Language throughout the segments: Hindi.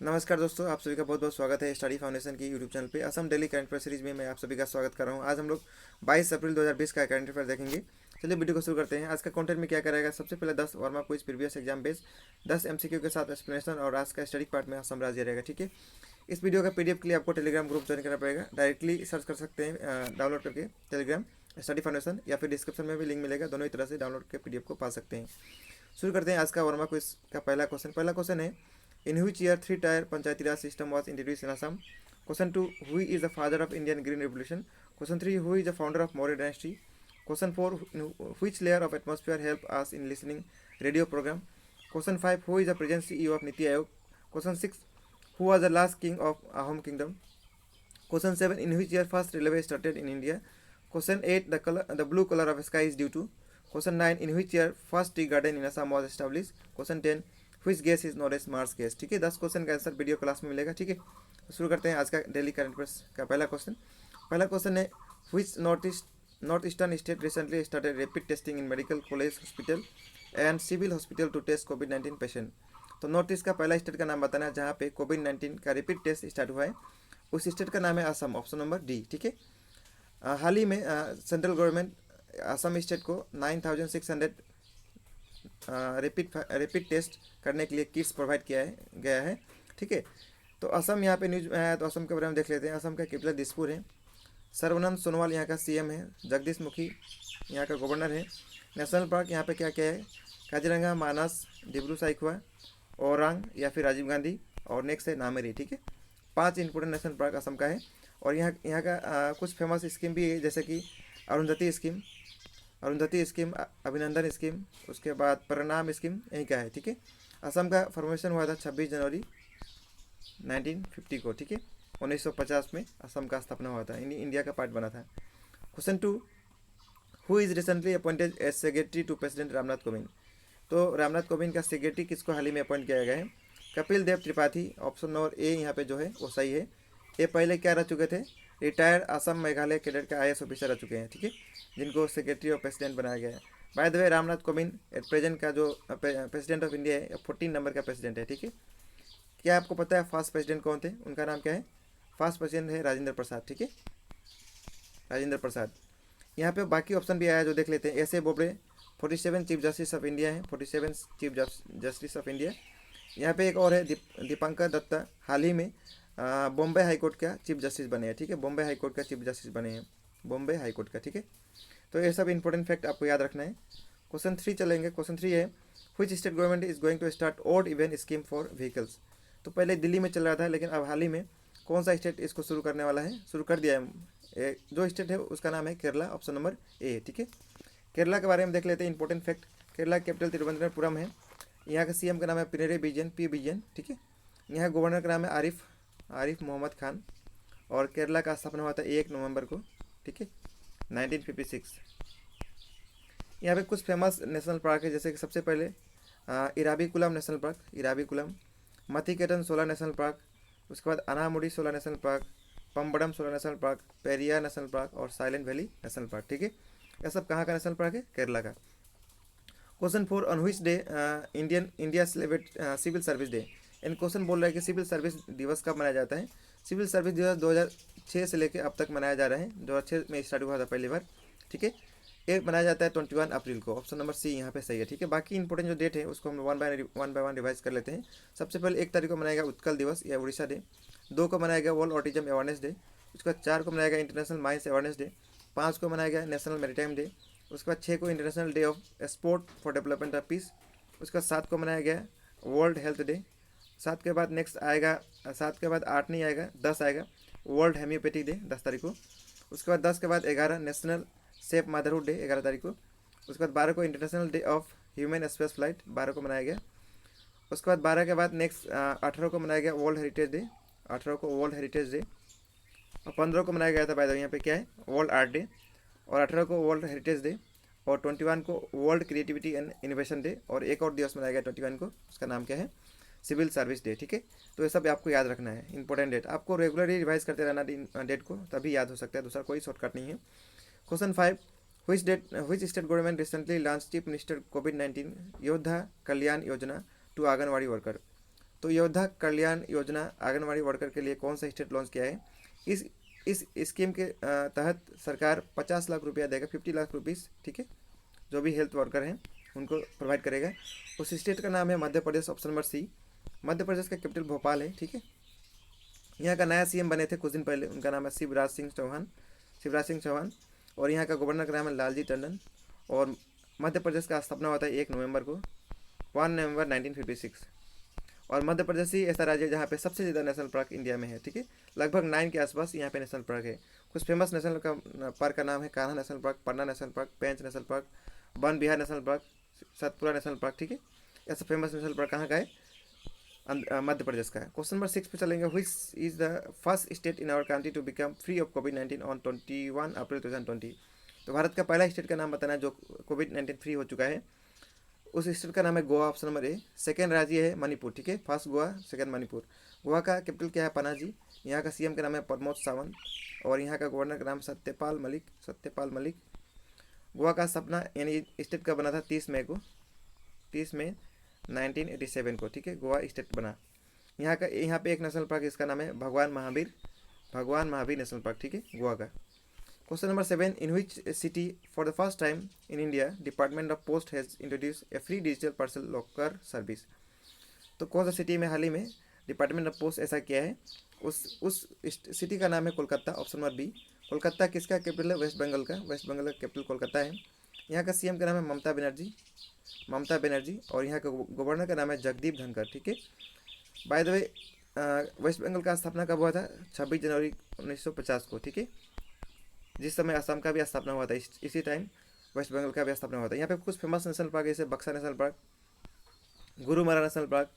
नमस्कार दोस्तों, आप सभी का बहुत बहुत स्वागत है स्टडी फाउंडेशन की यूट्यूब चैनल पे। Assam daily current affair series में मैं आप सभी का स्वागत कर रहा हूँ। आज हम लोग 22 अप्रैल 2020 का करंट अफेयर देखेंगे। चलिए वीडियो को शुरू करते हैं। आज का कंटेंट में क्या करेगा, सबसे पहले 10 warm up quiz previous exam based 10 MCQ के साथ एक्सप्लेनेशन और आज का स्टडी पार्ट में असम राज्य रहेगा। ठीक है, इस वीडियो का पीडीएफ के लिए आपको टेलीग्राम ग्रुप ज्वाइन करना पड़ेगा। डायरेक्टली सर्च कर सकते हैं डाउनलोड करके टेलीग्राम स्टडी फाउंडेशन, या फिर डिस्क्रिप्शन में भी लिंक मिलेगा। दोनों ही तरह से डाउनलोड के पीडीएफ को पा सकते हैं। शुरू करते हैं आज का वर्मा क्विज का पहला क्वेश्चन है, इन which year 3-tier Panchayati Raj system was introduced in Assam? Question 2, who is the father of Indian Green Revolution? Question 3, who is the founder of Maurya dynasty? Question 4, which layer of atmosphere help us in listening radio program? Question 5, who is the present CEO of Niti Aayog? Question 6, who was the last king of Ahom kingdom? Question 7, in which year first railway started in India? Question 8, the blue color of sky is due to? Question 9, in which year first tea garden in Assam was established? Question 10, which gas is known as marsh gas. ठीक है, 10 क्वेश्चन का आंसर वीडियो क्लास में मिलेगा। ठीक है, तो शुरू करते हैं आज का डेली करंट अफेयर्स का पहला क्वेश्चन है, which north eastern state recently started rapid testing in medical college hospital and civil hospital to test COVID patient. तो नॉर्थ ईस्ट का पहला स्टेट का नाम बताना है जहाँ पे कोविड-19 का रैपिड टेस्ट स्टार्ट हुआ है। उस स्टेट का नाम है असम, ऑप्शन नंबर डी। ठीक है, हाल ही में सेंट्रल गवर्नमेंट असम स्टेट को 9600 रैपिड टेस्ट करने के लिए किट्स प्रोवाइड गया है। ठीक है, तो असम यहाँ पे न्यूज में आया, तो असम के बारे में देख लेते हैं। असम का कैपिटल दिसपुर है। सर्बानंद सोनोवाल यहाँ का सीएम है। जगदीश मुखी यहाँ का गवर्नर है। नेशनल पार्क यहाँ पे क्या क्या है, काजीरंगा, मानस, डिब्रू साइखवा, औरंग या फिर राजीव गांधी, और नेक्स्ट है नामेरी। ठीक है, 5 इंपोर्टेंट नेशनल पार्क असम का है। और यहाँ का कुछ फेमस स्कीम भी है, जैसे कि अरुंधति स्कीम, अभिनंदन स्कीम, उसके बाद परिणाम स्कीम यहीं का है। ठीक है, असम का फॉर्मेशन हुआ था 26 जनवरी 1950 को। ठीक है, 1950 में असम का स्थापना हुआ था, इंडिया का पार्ट बना था। Question 2, who is recently appointed as secretary to president Ramnath Kovind. तो रामनाथ कोविंद का सेक्रेटरी किसको हाल ही में अपॉइंट किया गया है, Kapil Dev Tripathi, option number A यहाँ पे जो है वो सही है। ये पहले क्या रह चुके थे, रिटायर्ड असम मेघालय कैडेट का आईएएस ऑफिसर रह चुके हैं। ठीक है, जिनको सेक्रेटरी ऑफ प्रेसिडेंट बनाया गया है। By the way, Ramnath Kovind present का जो प्रेसिडेंट ऑफ इंडिया है 14 नंबर का प्रेसिडेंट है। ठीक है, क्या आपको पता है फर्स्ट प्रेसिडेंट कौन थे, उनका नाम क्या है? फर्स्ट प्रेसिडेंट है राजेंद्र प्रसाद। ठीक है, राजेंद्र प्रसाद। यहाँ पे बाकी ऑप्शन भी आया जो देख लेते हैं। S A Bobde 47 chief justice of India है, 47 चीफ जस्टिस ऑफ इंडिया। यहाँ पे एक और है दीपांकर दत्ता, हाल ही में बॉम्बे हाईकोर्ट का चीफ जस्टिस बने हैं। ठीक है, बॉम्बे हाईकोर्ट का चीफ जस्टिस बने हैं, बॉम्बे हाईकोर्ट का। ठीक है, तो ये सब इंपॉर्टेंट फैक्ट आपको याद रखना है। क्वेश्चन 3 चलेंगे। क्वेश्चन 3 है, which state government is going to start odd even scheme for vehicles. तो पहले दिल्ली में चल रहा था, लेकिन अब हाल ही में कौन सा स्टेट इसको शुरू करने वाला है, शुरू कर दिया है। जो स्टेट है उसका नाम है केरला, ऑप्शन नंबर ए। ठीक है, केरला के बारे में देख लेते हैं important fact. Kerala capital Thiruvananthapuram है। यहाँ का सीएम का नाम है पिनरे विजयन, पी विजयन। ठीक है, यहाँ गवर्नर का नाम है आरिफ मोहम्मद खान, और केरला का स्थापना हुआ था 1 नवंबर को। ठीक है, 1956। यहाँ पे कुछ फेमस नेशनल पार्क है, जैसे कि सबसे पहले Eravikulam national park, Eravikulam, Mathikettan 16 national park, उसके बाद Anamudi 16 national park, Pambadum 16 national park, Periyar national park और साइलेंट वैली नेशनल पार्क। ठीक है, यह सब कहाँ का नेशनल पार्क है, केरला का। Question 4, on which day India celebrate civil service day. इन क्वेश्चन बोल रहा है कि सिविल सर्विस दिवस कब मनाया जाता है। सिविल सर्विस दिवस 2006 से लेकर अब तक मनाया जा रहा है। 2006 में स्टार्ट हुआ था पहली बार। ठीक है, ये मनाया जाता है 21 अप्रैल को, ऑप्शन नंबर सी यहाँ पे सही है। ठीक है, बाकी इंपॉर्टेंट जो डेट है उसको हम वन बाय वन रिवाइज कर लेते हैं। सबसे पहले 1 तारीख को मनाएगा उत्कल दिवस या उड़ीसा डे। 2 को मनाएगा वर्ल्ड ऑटिज्म अवेयरनेस डे। उसके बाद 4 को मनाएगा इंटरनेशनल माइंस अवेयरनेस डे। 5 को मनाएगा नेशनल मैरीटाइम डे। उसके बाद 6 को international day of sport for development of peace. उसके बाद 7 को मनाया गया वर्ल्ड हेल्थ डे। 7 के बाद नेक्स्ट आएगा, 7 के बाद 8 नहीं आएगा, 10 आएगा वर्ल्ड हेम्योपैथिक डे 10 तारीख को। उसके बाद 10 के बाद 11 नेशनल सेफ मदरहुड डे 11 तारीख को। उसके बाद 12 को international day of human space flight 12 को मनाया गया। उसके बाद 12 के बाद नेक्स्ट 18 को मनाया गया वर्ल्ड हेरिटेज डे, 18 को वर्ल्ड हेरिटेज डे। और 15 को मनाया गया था बाय द वे, यहाँ पे क्या है वर्ल्ड आर्ट डे। और 18 को वर्ल्ड हेरिटेज डे। और 21 को world creativity and innovation day. और एक और दिवस मनाया गया 21 को, उसका नाम क्या है, सिविल सर्विस डे। ठीक है, तो ये सब आपको याद रखना है इंपॉर्टेंट डेट। आपको रेगुलरली रिवाइज करते रहना डेट को, तभी याद हो सकता है, दूसरा कोई शॉर्टकट नहीं है। Question 5, which state government recently launch chief minister कोविड-19 योद्धा कल्याण योजना टू आंगनवाड़ी वर्कर। तो योद्धा कल्याण योजना आंगनबाड़ी वर्कर के लिए कौन सा स्टेट लॉन्च किया है? इस स्कीम के तहत सरकार 50 लाख रुपया देगा, 50 लाख रुपीज़, ठीक है, जो भी हेल्थ वर्कर हैं उनको प्रोवाइड करेगा। उस स्टेट का नाम है Madhya Pradesh, option number C. Madhya Pradesh का कैपिटल भोपाल है, ठीक है। यहाँ का नया सीएम बने थे कुछ दिन पहले, उनका नाम है शिवराज सिंह चौहान, और यहाँ का गवर्नर का नाम है लालजी टंडन। और मध्य प्रदेश का स्थापना होता है 1 नवंबर को, 1 नवंबर 1956। और मध्य प्रदेश ही ऐसा राज्य है जहाँ पे सबसे ज़्यादा नेशनल पार्क इंडिया में है, ठीक है, लगभग 9 के आसपास यहाँ पे नेशनल पार्क है। कुछ फेमस नेशनल पार्क का नाम है Kanha national park, Panna national park, Pench national park, Van Vihar national park, Satpura national park, ठीक है। ऐसा फेमस नेशनल पार्क कहाँ का है? मध्य प्रदेश का है। क्वेश्चन नंबर 6 पे चलेंगे। Which is the first state in our country to become free of COVID on 21 April 2020? तो भारत का पहला स्टेट का नाम बताना है जो कोविड-19 फ्री हो चुका है। उस स्टेट का नाम है Goa, option number A. Second राज्य है मणिपुर, ठीक है, फर्स्ट गोवा, सेकेंड मणिपुर। गोवा का कैपिटल क्या है? पनाजी। यहाँ का सीएम का नाम है प्रमोद सावंत, और यहाँ का गवर्नर का नाम सत्यपाल मलिक। गोवा का स्थापना यानी स्टेट का बना था 30 मई 1987 को, ठीक है, गोवा स्टेट बना। यहाँ पे एक नेशनल पार्क, इसका नाम है भगवान महावीर नेशनल पार्क, ठीक है, गोवा का। Question number 7, in which city for the first time in India department of post has introduce A free digital parcel locker service? तो कौन सा सिटी में हाल ही में डिपार्टमेंट ऑफ पोस्ट ऐसा किया है? उस सिटी का नाम है Kolkata, option number B. Kolkata किसका कैपिटल है? वेस्ट बंगाल का कैपिटल कोलकाता है। यहाँ का सीएम का नाम है ममता बनर्जी, और यहाँ का गवर्नर का नाम है जगदीप धनखड़, ठीक है। By the way West Bengal का स्थापना कब हुआ था? 26 जनवरी 1950 को, ठीक है, जिस समय असम का भी स्थापना हुआ था, इसी टाइम वेस्ट बंगाल का भी स्थापना हुआ था। यहाँ पे कुछ फेमस नेशनल पार्क जैसे बक्सा national park, Gorumara national park,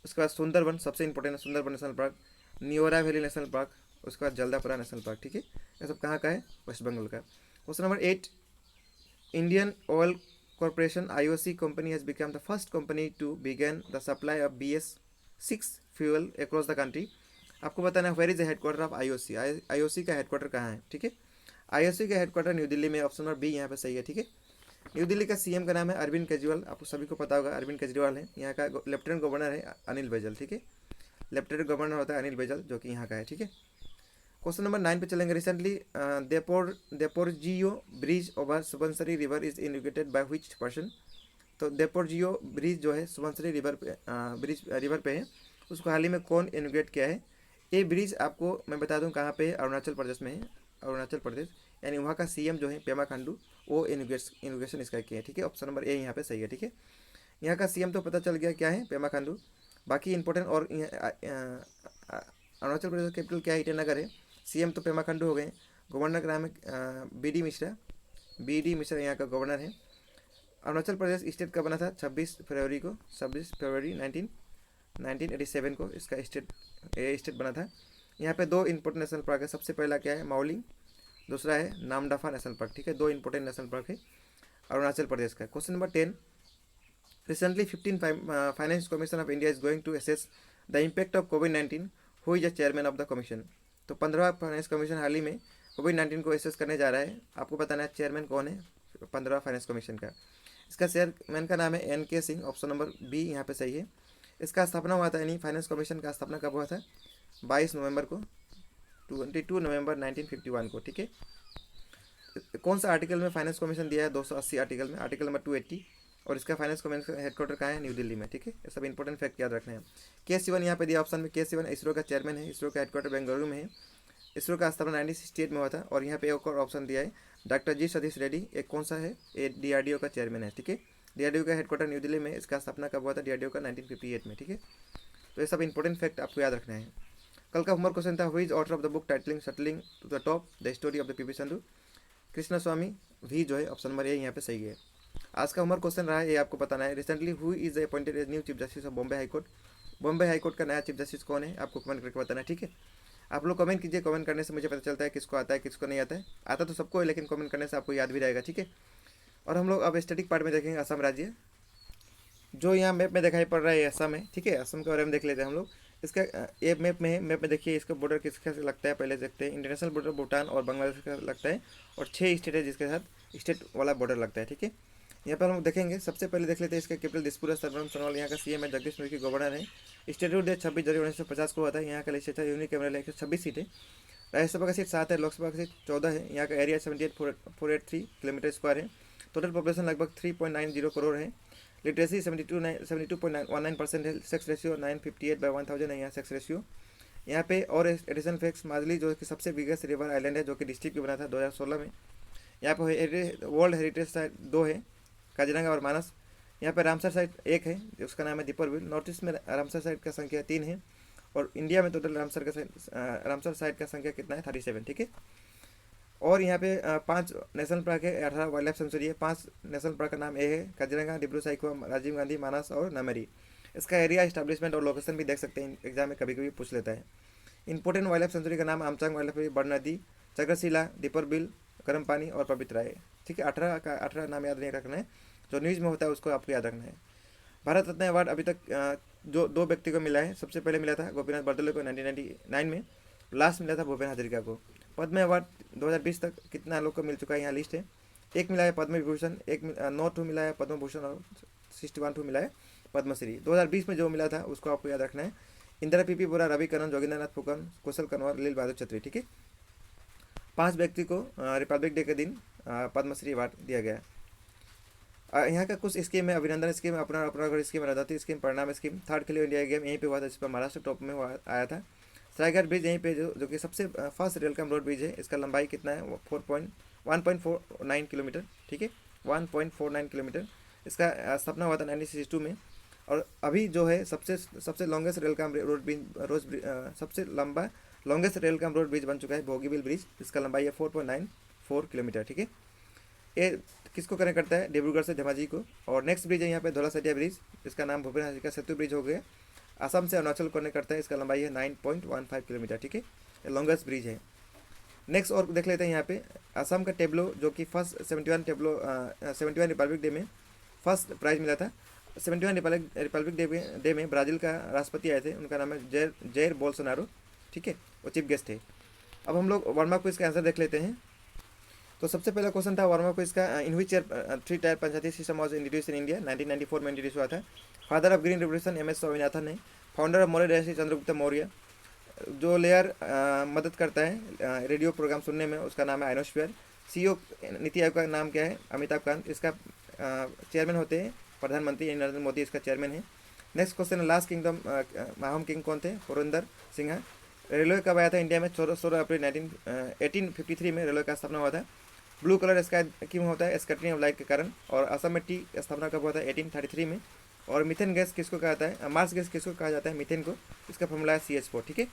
उसके बाद सुंदरबन, सबसे इंपॉर्टेंट है Sundarban national park, Neora valley national park, उसके बाद जल्दापुरा नेशनल पार्क, ठीक है। ये सब कहाँ का है? वेस्ट बंगाल का। Question number 8, Indian Oil Corporation IOC company has become the first company to begin the supply of BS6 fuel across the country. आपको बताना है where is the headquarter of IOC। IOC का हेडक्वार्टर कहाँ है, ठीक है। IOC का हेडक्वार्टर न्यू दिल्ली में, ऑप्शन नंबर बी यहाँ पे सही है, ठीक है। न्यू दिल्ली का सीएम का नाम है अरविंद केजरीवाल, आपको सभी को पता होगा अरविंद केजरीवाल है। यहाँ का लेफ्टिनेंट गवर्नर है अनिल बैजल, ठीक है, लेफ्टिनेंट गवर्नर होता है अनिल बैजल, जो कि यहाँ का है, ठीक है। क्वेश्चन नंबर 9 पे चलेंगे। Recently Daporijo bridge over Subansiri river is inaugurated by which person? तो देपोरजियो ब्रिज जो है सुबनसिरी रिवर पे है, उसको हाल ही में कौन इनोग्रेट किया है? ये ब्रिज आपको मैं बता दूं कहाँ पे है, अरुणाचल प्रदेश में है, अरुणाचल प्रदेश, यानी वहाँ का सीएम जो है पेमा खांडू, वो इनोग्रेशन इसका किया है, ठीक है, ऑप्शन नंबर ए यहाँ पे सही है, ठीक है। यहाँ का सीएम तो पता चल गया क्या है, पेमा खांडू। बाकी इंपॉर्टेंट और अरुणाचल प्रदेश कैपिटल क्या है? ईटानगर है। सीएम तो पेमा खांडू हो गए, गवर्नर का नाम है BD मिश्रा यहाँ का गवर्नर है। अरुणाचल प्रदेश स्टेट का बना था 26 फरवरी 1987 को इसका स्टेट बना था। यहाँ पे 2 इंपॉर्टेंट नेशनल पार्क है। सबसे पहला क्या है? माओलिंग, दूसरा है नामदफा नेशनल पार्क, ठीक है, 2 इंपॉर्टेंट नेशनल पार्क है अरुणाचल प्रदेश का। Question number 10, recently 15 finance commission of India is going to assess the impact of COVID, who is the chairman of the commission? तो 15वां फाइनेंस कमीशन हाल ही में कोविड-19 को असेस करने जा रहा है। आपको बताना है चेयरमैन कौन है 15वां फाइनेंस कमीशन का। इसका चेयरमैन का नाम है NK Singh, option number B यहाँ पे सही है। इसका स्थापना हुआ था, यानी फाइनेंस कमीशन का स्थापना कब हुआ था? 22 नवंबर 1951 को, ठीक है। कौन सा आर्टिकल में फाइनेंस कमीशन दिया है? 280 आर्टिकल में, आर्टिकल नंबर 280, और इसका फाइनेंस कमीशन का हेडक्वार्टर कहाँ है? न्यू दिल्ली में, ठीक है। ये सब इंपॉर्टेंट फैक्ट याद रखना है। K. Sivan यहाँ पे दिया ऑप्शन में, K. Sivan इसरो का चेयरमैन है, इसरो का हेडक्वार्टर बेंगलुरु में है। इसरो का स्थापना 1968 में हुआ था। और यहाँ पे एक और ऑप्शन दिया है डॉक्टर G. सतीश रेड्डी, एक कौन सा है? ये DRDO का चेयरमैन है, ठीक है। DRDO का हेडक्वार्टर न्यू दिल्ली में, इसका स्थापना कब हुआ था? DRDO का 1958 में, ठीक है। तो ये सब इंपॉर्टेंट फैक्ट आपको याद रखना है। कल का होमवर्क क्वेश्चन था, who is author of the book titling shuttling to the top the story of the PV Sindhu? Krishna Swamy, भी जो है ऑप्शन नंबर ए यहाँ पे सही है। आज का होमवर्क क्वेश्चन रहा है, ये आपको बताना है, recently who is appointed as new chief justice of Bombay high court? Bombay high court का नया चीफ जस्टिस कौन है? आपको कमेंट करके बताना है, ठीक है। आप लोग कमेंट कीजिए, कमेंट करने से मुझे पता चलता है किसको आता है किसको नहीं आता है। आता तो सबको है, लेकिन कमेंट करने से आपको याद भी रहेगा, ठीक है। और हम लोग अब स्टैटिक पार्ट में देखेंगे असम राज्य, जो यहाँ मैप में दिखाई पड़ रहा है असम है, ठीक है। असम के बारे में देख लेते हैं हम लोग। इसका ये मैप में है, मैप में देखिए इसका बॉर्डर किसके साथ लगता है, पहले देखते हैं। इंटरनेशनल बॉर्डर भूटान और बांग्लादेश का लगता है, और 6 स्टेट है जिसके साथ स्टेट वाला बॉर्डर लगता है, ठीक है। यहाँ पर हम देखेंगे, सबसे पहले देख लेते हैं इसका कैपिटल दिसपुर सर्वनम सोनोवाल। यहाँ का सीएम है जगदीश मुखी, गवर्नर है। स्टेट्यूट डेट 26 जनवरी 1950 को हुआ था। यहाँ का लेजिस्लेचर यूनिक कैमरा 126 सीट है। राज्यसभा का सीट 7 है, लोकसभा का सीट 14 है। यहाँ का एरिया 78,483 किलोमीटर स्क्वायर है। टोटल पॉपुलेशन लगभग 3.90 करोड़ है। लिटरेसी 72.19% है। सेक्स रेशियो 958/1000 है यहाँ सेक्स रेशियो। यहाँ पे और एडिशनल फैक्ट्स, माजली जो कि सबसे बिगेस्ट रिवर आइलैंड है, जो कि डिस्ट्रिक्ट भी बना था 2016 में। यहाँ पे वर्ल्ड हेरिटेज साइट 2 है, काजीरंगा और मानस। यहाँ पे रामसर साइट 1 है, उसका नाम है दीपरबिल। नॉर्थ ईस्ट में रामसर साइट का संख्या 3 है। और इंडिया में टोटल रामसर साइट का संख्या कितना है, 37, ठीक है। और यहाँ पे 5 नेशनल पार्क है, 18 वाइल्ड लाइफ सेंचुरी है। 5 नेशनल पार्क का नाम ये है, काजीरंगा, डिब्रू साइखोवा, राजीव गांधी, मानस और नामेरी। इसका एरिया, एस्टैब्लिशमेंट और लोकेशन भी देख सकते हैं, एग्जाम में कभी कभी पूछ लेता है। इंपोर्टेंट वाइल्ड लाइफ सेंचुरी का नाम आमचांग वाइल्ड लाइफ, बड़ नदी, चक्रशिला, दीपरबिल, गर्म पानी और पवित्रा है, ठीक है। 18 नाम याद नहीं रखना है, जो न्यूज़ में होता है उसको आपको याद रखना है। भारत रत्न अवार्ड अभी तक जो 2 व्यक्ति को मिला है। सबसे पहले मिला था गोपीनाथ बरदलोई को 1999 में, लास्ट मिला था भूपेन हजारिका को। पद्म अवार्ड 2020 तक कितना लोग को मिल चुका है, यहाँ लिस्ट है। 1 मिला है पद्म विभूषण, 9 मिला है पद्म भूषण और 61 मिला है पद्मश्री। 2020 में जो मिला था उसको आपको याद रखना है। इंदिरा पीपी बोरा, रवि करण, जोगिंद्रनाथ फुकन, कुशल कंवर, लील बहादुर छत्री, ठीक है। 5 व्यक्ति को रिपब्लिक डे के दिन पद्मश्री अवार्ड दिया गया। यहाँ का कुछ स्कीम है, अभिनंदन स्कीम, अपना घर स्कीम, रदाती स्कीम, परिणाम स्कीम। 3rd खेलो इंडिया गेम यहीं पे हुआ था, जिस पर महाराष्ट्र टॉप में आया था। सरायघाट ब्रिज यहीं पे जो कि सबसे फास्ट रेलकम रोड ब्रिज है। इसका लंबाई कितना है, 1.49 किलोमीटर, ठीक है, 1.49 किलोमीटर। इसका स्थापना हुआ था 1962 में। और अभी जो है सबसे लॉन्गेस्ट रेलकम रोड ब्रिज, सबसे लंबा लॉन्गेस्ट रेलकम रोड ब्रिज बन चुका है बोगीबिल ब्रिज। इसका लंबाई है 4.94 किलोमीटर, ठीक है। ये किसको कनेक्ट करता है, डिब्रूगढ़ से धेमाजी को। और नेक्स्ट ब्रिज है यहाँ पे धौला सदिया ब्रिज, इसका नाम भूपेन हजारिका सेतु ब्रिज हो गया। असम से अरुणाचल को कनेक्ट करता है, इसका लंबाई है 9.15 किलोमीटर, ठीक है। ये लॉन्गेस्ट ब्रिज है। नेक्स्ट और देख लेते हैं यहाँ पे असम का टेबलो, जो कि फर्स्ट 71 रिपब्लिक डे में फर्स्ट प्राइज मिला था। 71 रिपब्लिक डे में ब्राज़ील का राष्ट्रपति आए थे, उनका नाम है जैर बोल्सोनारो, ठीक है, वो चीफ गेस्ट थे। अब हम लोग वर्मा को इसका आंसर देख लेते हैं। तो सबसे पहला क्वेश्चन था वर्मा को इसका, in which year 3 tier panchayati system was introduce in India. 1994 में इंट्रोड्यूस हुआ था। Father of green revolution MS Swaminathan है। Founder of Maurya dynasty Chandragupta Maurya. जो लेयर मदद करता है रेडियो प्रोग्राम सुनने में, उसका नाम है आइनोस्फीयर। CEO नीति आयोग का नाम क्या है, अमिताभ कांत। इसका चेयरमैन होते हैं प्रधानमंत्री नरेंद्र मोदी, इसका चेयरमैन है। Next question, last kingdom महाम king कौन थे, पुरंदर सिंह। रेलवे कब आया था इंडिया में, 16 अप्रैल 1853 में रेलवे का स्थापना हुआ था। ब्लू कलर स्काई क्यों होता है, स्कैटरिंग ऑफ लाइट के कारण। और असम में टी स्थापना कब हुआ था, 1833 में। और मीथेन गैस किसको कहा जाता है, मार्स गैस किसको कहा जाता है, मीथेन को। इसका फॉर्मूला है CH4, ठीक है।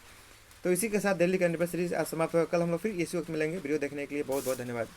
तो इसी के साथ दिल्ली करंट अफेयर सीरीज आज समाप्त होगा। कल हम लोग फिर इसी वक्त मिलेंगे। वीडियो देखने के लिए बहुत बहुत धन्यवाद।